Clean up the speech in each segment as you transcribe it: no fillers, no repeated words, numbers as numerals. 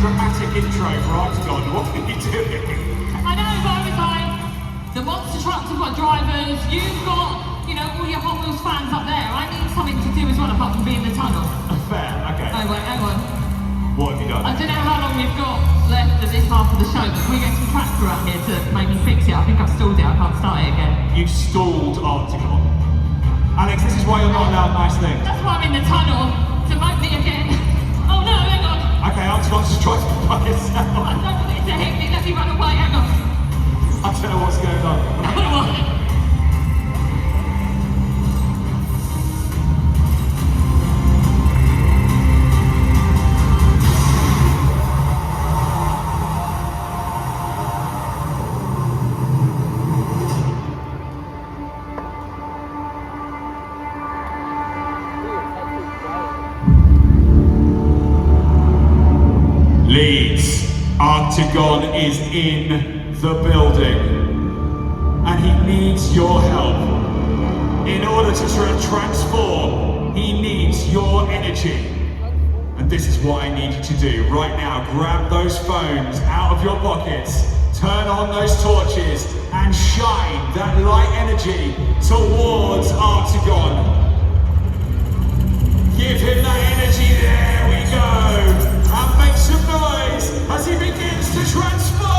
dramatic intro for Antigone. What are you doing? I know, but I was like, the monster trucks have got drivers, you've got, all your Hot Wheels fans up there. I need something to do as well apart from being in the tunnel. Fair, okay. Oh wait, hang on. What have you done? I don't know how long we've got left of this half of the show, but can we get some tractor out here to maybe fix it? I think I've stalled it, I can't start it again. You stalled Antigone. Alex, this is why you're not allowed nice things. That's why I'm in the tunnel, to vote me again. Oh no, hang on. Okay, Antigone's just trying to be by yourself. I don't want it to hit me, let me run away, hang on. I don't know what's going on. LEEDs, Antigone is in the building and he needs your help. In order to transform, he needs your energy. And this is what I need you to do. Right now, grab those phones out of your pockets, turn on those torches and shine that light energy towards Antigone. Give him that energy, there we go. And make some noise as he begins to transform!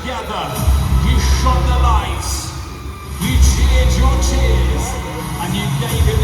together. You shone the lights, you cheered your cheers, and you gave it